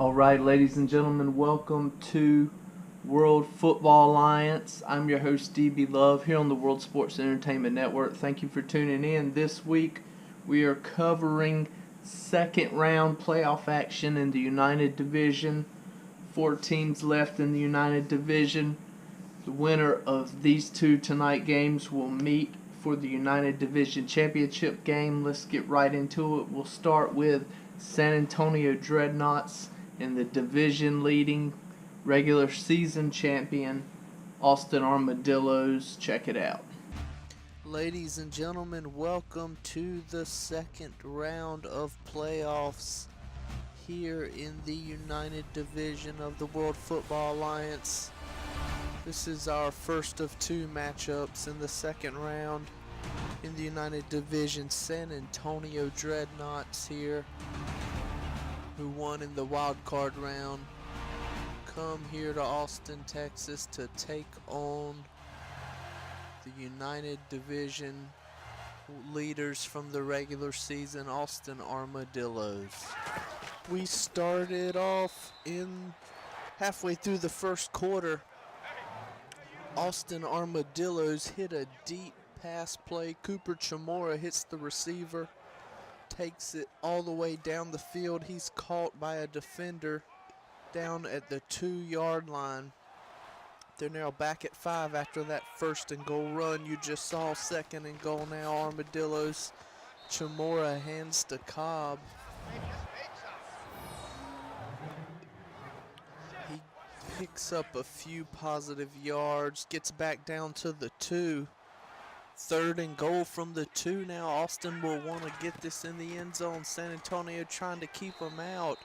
Alright, ladies and gentlemen, welcome to World Football Alliance. I'm your host, DB Love, here on the World Sports Entertainment Network. Thank you for tuning in. This week, we are covering second round playoff action in the United Division. 4 teams left in the United Division. The winner of these two tonight games will meet for the United Division Championship game. Let's get right into it. We'll start with San Antonio Dreadnoughts and the division leading regular season champion Austin Armadillos. Check it out. Ladies and gentlemen, welcome to the second round of playoffs here in the United Division of the World Football Alliance. This is our first of two matchups in the second round. In the United Division, San Antonio Dreadnoughts here, who won in the wild card round, come here to Austin, Texas to take on the United Division leaders from the regular season, Austin Armadillos. We started off in halfway through the first quarter. Austin Armadillos hit a deep pass play. Cooper Chamorro hits the receiver, takes it all the way down the field. He's caught by a defender down at the 2-yard line. They're now back at 5 after that first and goal run you just saw. Second and goal now, Armadillos. Chamorro hands to Cobb. He picks up a few positive yards, gets back down to the 2. Third and goal from the 2 now. Austin will want to get this in the end zone. San Antonio trying to keep him out.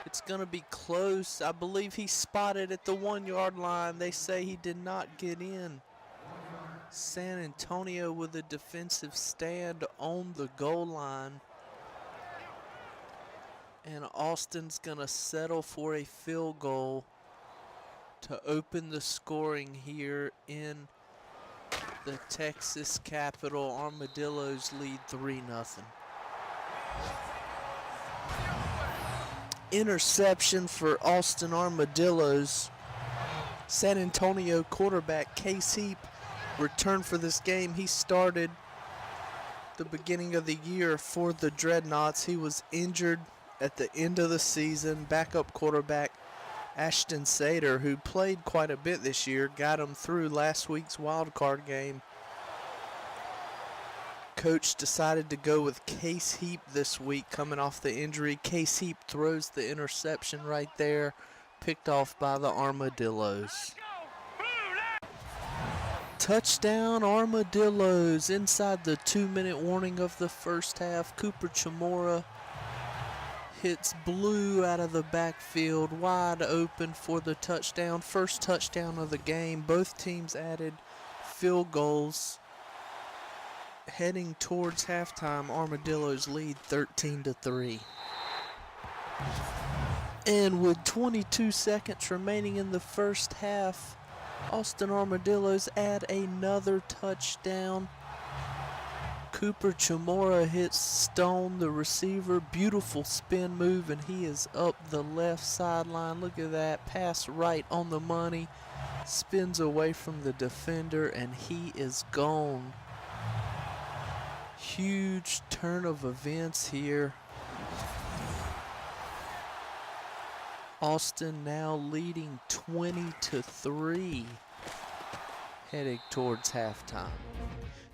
It's going to be close. I believe he spotted at the 1-yard line. They say he did not get in. San Antonio with a defensive stand on the goal line. And Austin's going to settle for a field goal to open the scoring here in the Texas capital. Armadillos lead 3-0. Interception for Austin Armadillos. San Antonio quarterback Case Heap returned for this game. He started the beginning of the year for the Dreadnoughts. He was injured at the end of the season. Backup quarterback Ashton Sater, who played quite a bit this year, got him through last week's wild card game. Coach decided to go with Case Heap this week coming off the injury. Case Heap throws the interception right there, picked off by the Armadillos. Touchdown Armadillos inside the 2-minute warning of the first half. Cooper Chamorro hits Blue out of the backfield, wide open for the touchdown. First touchdown of the game. Both teams added field goals. Heading towards halftime, Armadillos lead 13-3. And with 22 seconds remaining in the first half, Austin Armadillos add another touchdown. Cooper Chamorro hits Stone, the receiver. Beautiful spin move, and he is up the left sideline. Look at that. Pass right on the money. Spins away from the defender, and he is gone. Huge turn of events here. Austin now leading 20-3, heading towards halftime.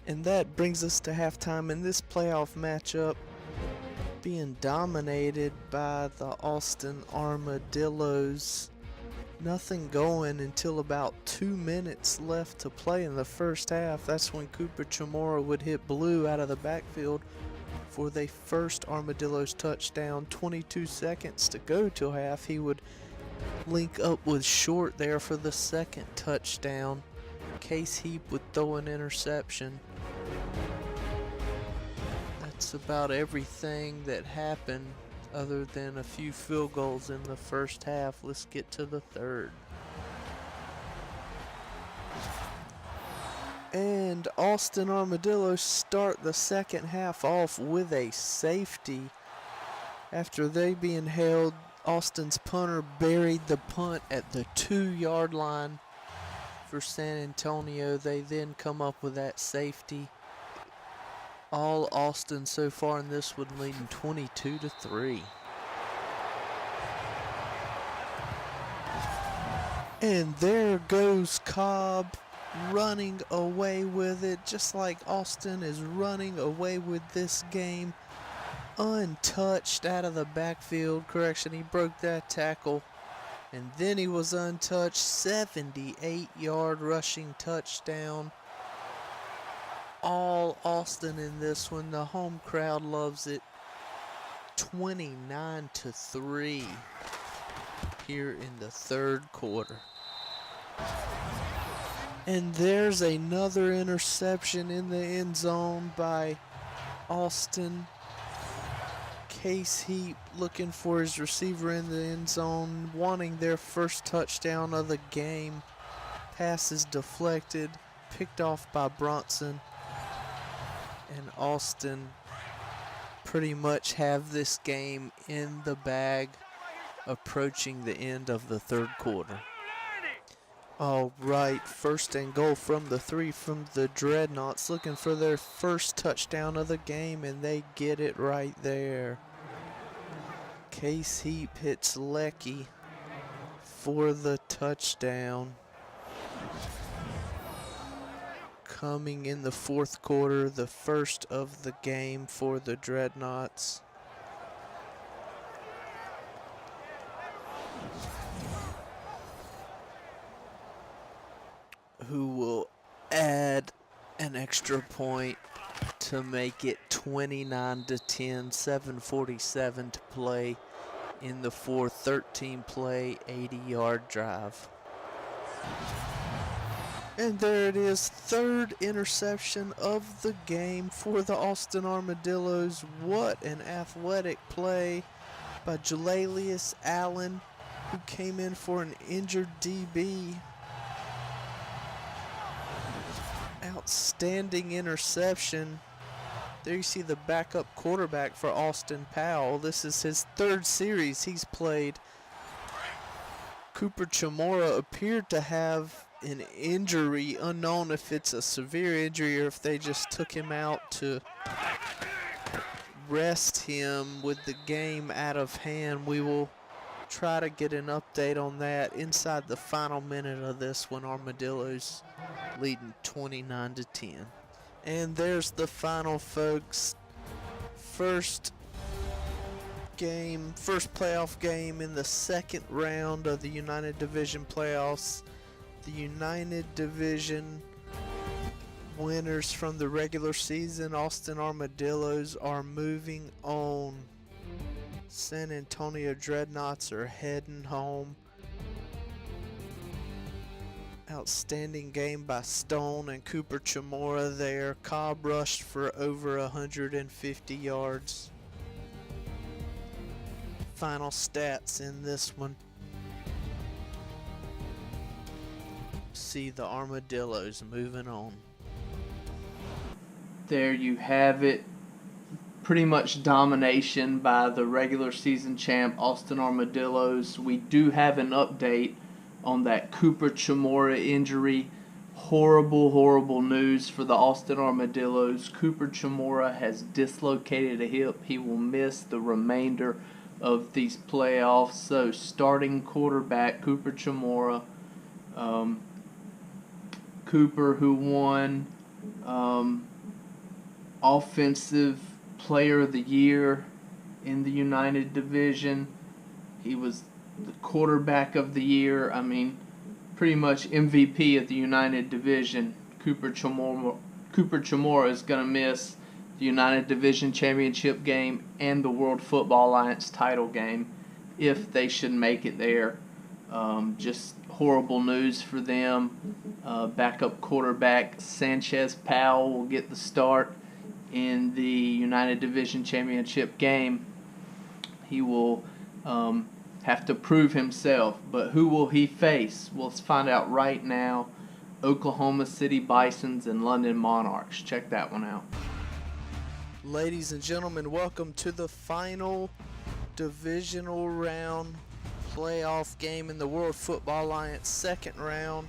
And that brings us to halftime in this playoff matchup, being dominated by the Austin Armadillos. Nothing going until about 2 minutes left to play in the first half. That's when Cooper Chamorro would hit Blue out of the backfield for the first Armadillos touchdown. 22 seconds to go till half. He would link up with Short there for the second touchdown. Case Heap would throw an interception. That's about everything that happened other than a few field goals in the first half. Let's get to the third. And Austin Armadillos start the second half off with a safety after they being held Austin's punter buried the punt at the 2-yard line for San Antonio. They then come up with that safety. All Austin so far in this one, leading 22-3. And there goes Cobb running away with it, just like Austin is running away with this game. Untouched out of the backfield. Correction, he broke that tackle. And then he was untouched. 78-yard rushing touchdown. All Austin in this one. The home crowd loves it. 29-3 here in the third quarter. And there's another interception in the end zone by Austin. Case Heap looking for his receiver in the end zone, wanting their first touchdown of the game. Pass is deflected, picked off by Bronson. And Austin pretty much have this game in the bag, approaching the end of the third quarter. All right, first and goal from the 3 from the Dreadnoughts, looking for their first touchdown of the game, and they get it right there. Case Heap hits Lecky for the touchdown. Coming in the fourth quarter, the first of the game for the Dreadnoughts. Who will add an extra point to make it 29-10, 7:47 to play in the fourth, 13-play, 80-yard drive. And there it is, third interception of the game for the Austin Armadillos. What an athletic play by Jalalius Allen, who came in for an injured DB. Outstanding interception. There you see the backup quarterback for Austin Powell. This is his third series he's played. Cooper Chamorro appeared to have an injury, unknown if it's a severe injury or if they just took him out to rest him with the game out of hand. We will try to get an update on that inside the final minute of this one. Armadillos leading 29-10. And there's the final, folks. First playoff game in the second round of the United Division playoffs. The United Division winners from the regular season, Austin Armadillos, are moving on. San Antonio Dreadnoughts are heading home. Outstanding game by Stone and Cooper Chamorro there. Cobb rushed for over 150 yards. Final stats in this one. See the Armadillos moving on. There you have it. Pretty much domination by the regular season champ Austin Armadillos. We do have an update on that Cooper Chamorro injury. Horrible news for the Austin Armadillos. Cooper Chamorro has dislocated a hip. He will miss the remainder of these playoffs. So starting quarterback Cooper Chamorro, Cooper, who won Offensive Player of the Year in the United Division. He was the quarterback of the year. I mean, pretty much MVP of the United Division. Cooper Chamorro is going to miss the United Division Championship game and the World Football Alliance title game if they should make it there. Just horrible news for them. Backup quarterback Sanchez Powell will get the start in the United Division Championship game. He will have to prove himself, but who will he face? Well, let's find out right now. Oklahoma City Bisons and London Monarchs. Check that one out. Ladies and gentlemen, welcome to the final divisional round playoff game in the World Football Alliance second round.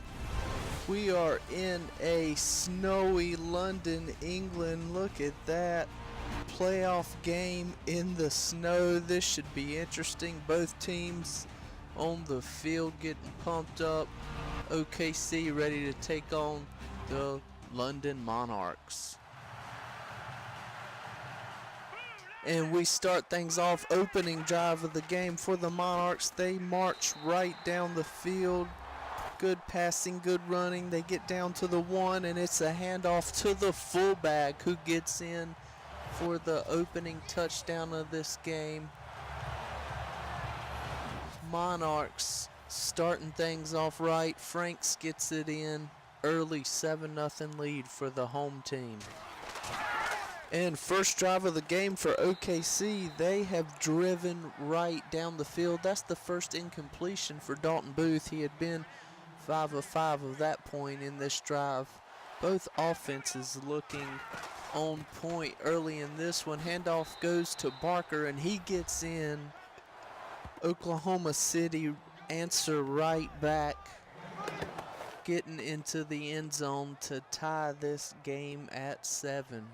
We are in a snowy London, England. Look at that. Playoff game in the snow. This should be interesting. Both teams on the field getting pumped up. OKC ready to take on the London Monarchs. And we start things off, opening drive of the game for the Monarchs. They march right down the field. Good passing, good running. They get down to the 1, and it's a handoff to the fullback who gets in for the opening touchdown of this game. Monarchs starting things off right. Franks gets it in. Early 7-0 lead for the home team. And first drive of the game for OKC, they have driven right down the field. That's the first incompletion for Dalton Booth. He had been 5 of 5 of that point in this drive. Both offenses looking on point early in this one. Handoff goes to Barker, and he gets in. Oklahoma City answer right back, getting into the end zone to tie this game at 7.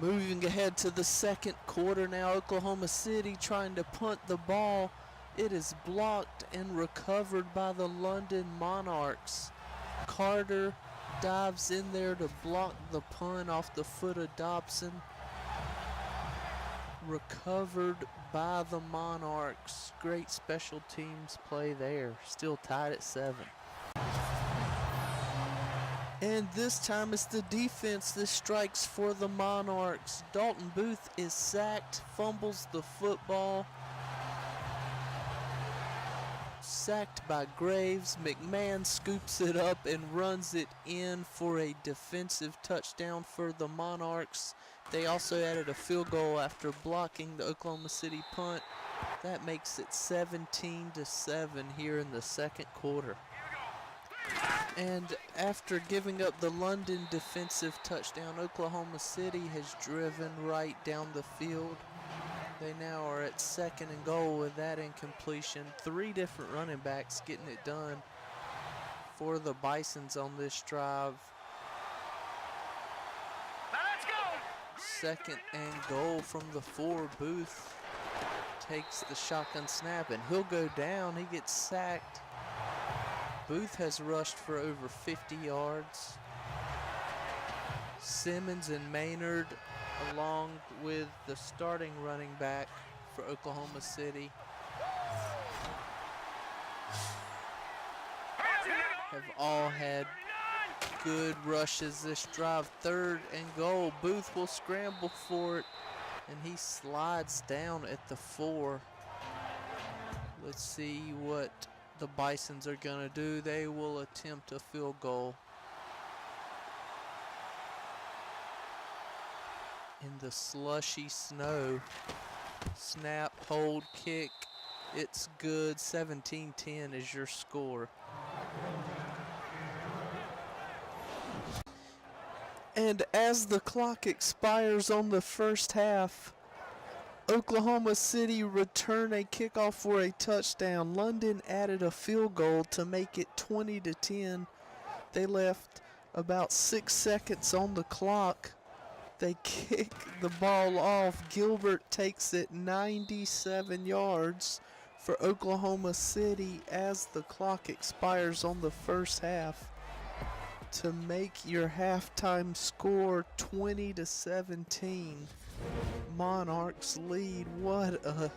Moving ahead to the second quarter now, Oklahoma City trying to punt the ball. It is blocked and recovered by the London Monarchs. Carter dives in there to block the punt off the foot of Dobson. Recovered by the Monarchs. Great special teams play there. Still tied at 7. And this time it's the defense that strikes for the Monarchs. Dalton Booth is sacked, fumbles the football. Sacked by Graves. McMahon scoops it up and runs it in for a defensive touchdown for the Monarchs. They also added a field goal after blocking the Oklahoma City punt. That makes it 17-7 here in the second quarter. And after giving up the London defensive touchdown, Oklahoma City has driven right down the field. They now are at 2nd and goal with that incompletion. 3 different running backs getting it done for the Bisons on this drive. Let's go. 2nd and goal from the 4. Booth takes the shotgun snap, and he'll go down. He gets sacked. Booth has rushed for over 50 yards. Simmons and Maynard, along with the starting running back for Oklahoma City, have all had good rushes this drive. 3rd and goal. Booth will scramble for it, and he slides down at the 4. Let's see what the Bisons are going to do. They will attempt a field goal. In the slushy snow. Snap, hold, kick. It's good. 17-10 is your score. And as the clock expires on the first half, Oklahoma City return a kickoff for a touchdown. London added a field goal to make it 20-10. They left about 6 seconds on the clock. They kick the ball off. Gilbert takes it 97 yards for Oklahoma City as the clock expires on the first half to make your halftime score 20-17. Monarchs lead. What a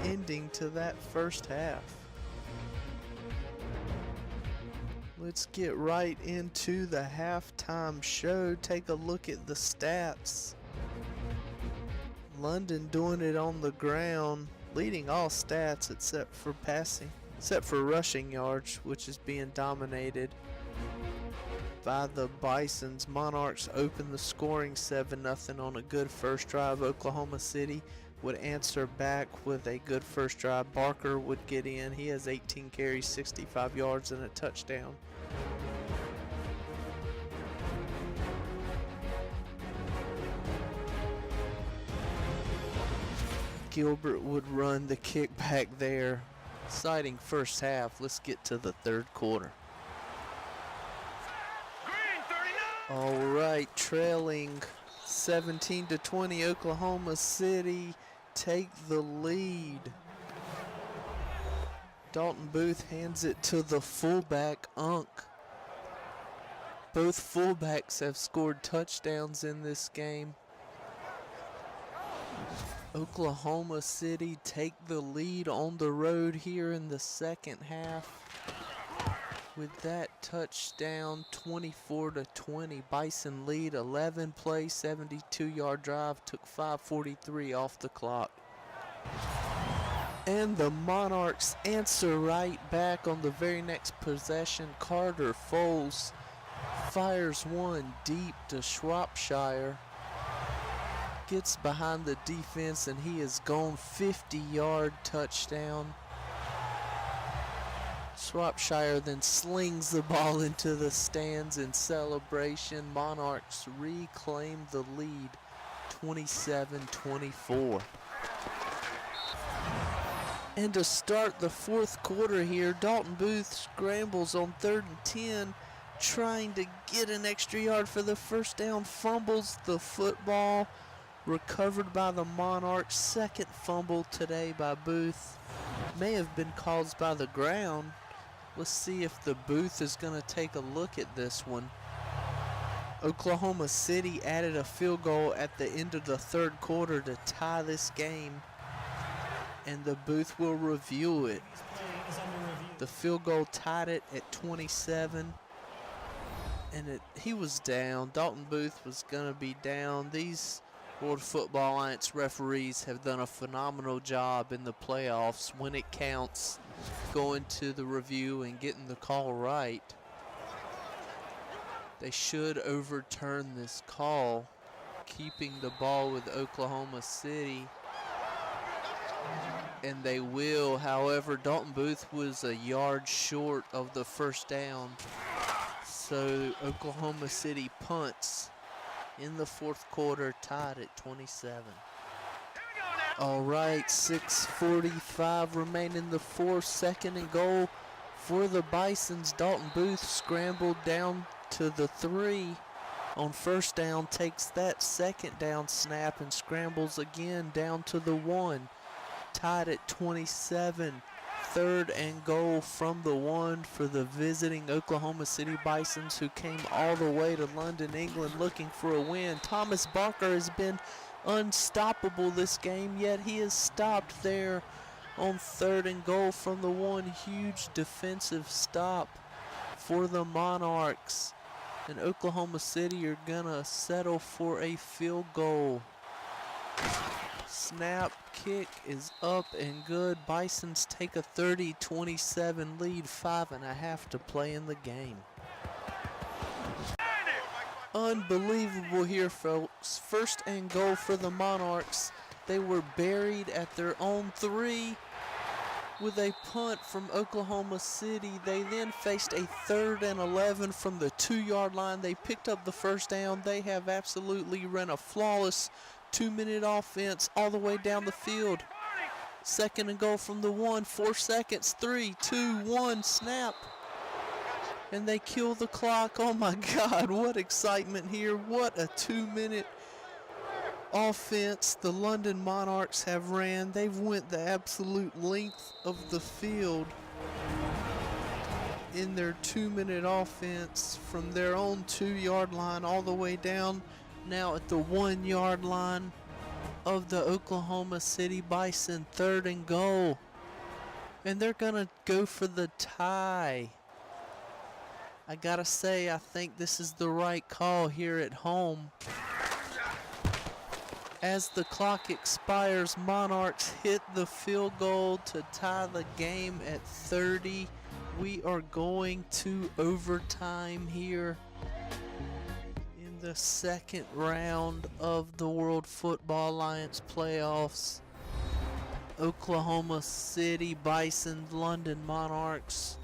ending to that first half. Let's get right into the halftime show. Take a look at the stats. London doing it on the ground, leading all stats except for rushing yards, which is being dominated by the Bisons. Monarchs open the scoring 7-0 on a good first drive. Oklahoma City would answer back with a good first drive. Barker would get in. He has 18 carries, 65 yards, and a touchdown. Gilbert would run the kick back there. Exciting first half. Let's get to the third quarter. All right, trailing 17-20, Oklahoma City take the lead. Dalton Booth hands it to the fullback, Unk. Both fullbacks have scored touchdowns in this game. Oklahoma City take the lead on the road here in the second half. With that touchdown, 24-20, Bison lead, 11 play, 72-yard drive, took 5:43 off the clock. And the Monarchs answer right back on the very next possession. Carter Foles fires one deep to Shropshire. Gets behind the defense and he is gone, 50-yard touchdown. Shropshire then slings the ball into the stands in celebration. Monarchs reclaim the lead, 27-24. And to start the fourth quarter here, Dalton Booth scrambles on 3rd and 10, trying to get an extra yard for the first down, fumbles the football, recovered by the Monarchs. Second fumble today by Booth. May have been caused by the ground. Let's see if the booth is going to take a look at this one. Oklahoma City added a field goal at the end of the third quarter to tie this game, and the booth will review it. The field goal tied it at 27, and he was down. Dalton Booth was going to be down. These World Football Alliance referees have done a phenomenal job in the playoffs when it counts, going to the review and getting the call right. They should overturn this call, keeping the ball with Oklahoma City, and they will. However, Dalton Booth was a yard short of the first down, so Oklahoma City punts in the fourth quarter, tied at 27. All right, 6:45 remain in the fourth. Second and goal for the Bisons. Dalton Booth scrambled down to the 3 on first down, takes that second down snap and scrambles again down to the 1. Tied at 27. Third and goal from the 1 for the visiting Oklahoma City Bisons, who came all the way to London, England looking for a win. Thomas Barker has been unstoppable this game, yet he is stopped there on third and goal from the 1. Huge defensive stop for the Monarchs. And Oklahoma City are gonna settle for a field goal. Snap, kick is up and good. Bisons take a 30-27 lead, 5.5 to play in the game. Unbelievable here, folks. First and goal for the Monarchs. They were buried at their own 3 with a punt from Oklahoma City. They then faced a 3rd and 11 from the 2-yard line. They picked up the first down. They have absolutely run a flawless 2-minute offense all the way down the field. Second and goal from the 1, 4 seconds, 3, 2, 1, snap. And they kill the clock. Oh my God, what excitement here. What a 2-minute offense the London Monarchs have ran. They've went the absolute length of the field in their 2-minute offense from their own 2-yard line all the way down now at the 1-yard line of the Oklahoma City Bison. Third and goal. And they're gonna go for the tie. I gotta say, I think this is the right call here at home. As the clock expires, Monarchs hit the field goal to tie the game at 30. We are going to overtime here in the second round of the World Football Alliance playoffs. Oklahoma City Bisons, London Monarchs.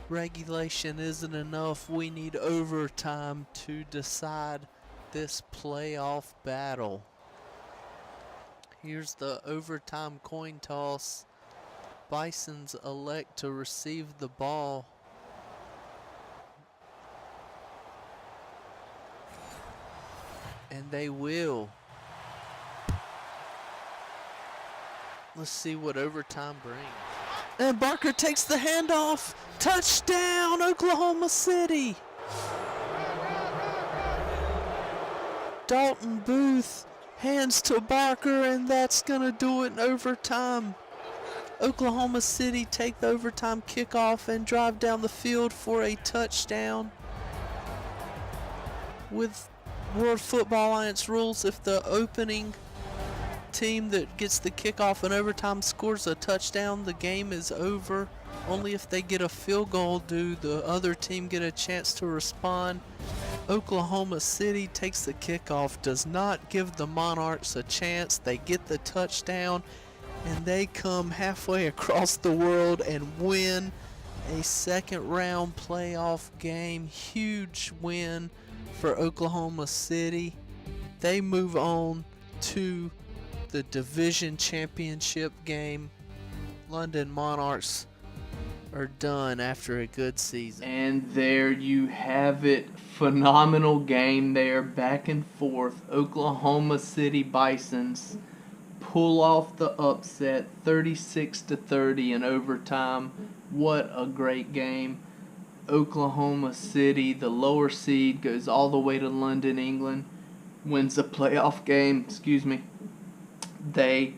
Regulation isn't enough. We need overtime to decide this playoff battle. Here's the overtime coin toss. Bisons elect to receive the ball. And they will. Let's see what overtime brings. And Barker takes the handoff. Touchdown, Oklahoma City. Dalton Booth hands to Barker, and that's going to do it in overtime. Oklahoma City take the overtime kickoff and drive down the field for a touchdown. With World Football Alliance rules, if the opening team that gets the kickoff in overtime scores a touchdown, the game is over. Only if they get a field goal do the other team get a chance to respond. Oklahoma City takes the kickoff, does not give the Monarchs a chance. They get the touchdown, and they come halfway across the world and win a second round playoff game. Huge win for Oklahoma City. They move on to the division championship game. London Monarchs are done after a good season. And there you have it. Phenomenal game there, back and forth. Oklahoma City Bisons pull off the upset, 36-30 in overtime. What a great game. Oklahoma City, the lower seed, goes all the way to London, England, wins a playoff game. They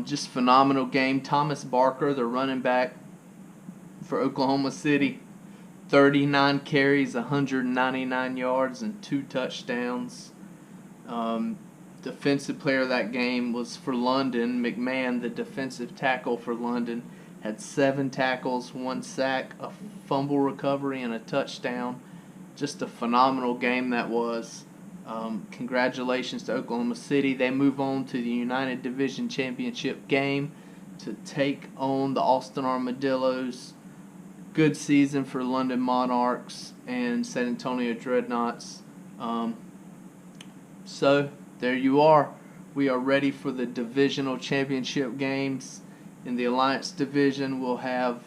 just phenomenal game. Thomas Barker, the running back for Oklahoma City, 39 carries, 199 yards, and 2 touchdowns. Defensive player of that game was for London. McMahon, the defensive tackle for London, had 7 tackles, 1 sack, a fumble recovery, and a touchdown. Just a phenomenal game that was. Congratulations to Oklahoma City. They move on to the United Division Championship game to take on the Austin Armadillos. Good season for London Monarchs and San Antonio Dreadnoughts. So there you are. We are ready for the divisional championship games. In the Alliance Division, we'll have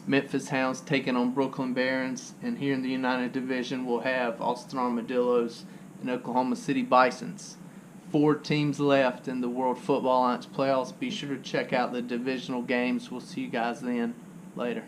Memphis Hounds taking on Brooklyn Barons, and here in the United Division, we'll have Austin Armadillos and Oklahoma City Bisons. 4 teams left in the World Football Alliance playoffs. Be sure to check out the divisional games. We'll see you guys then. Later.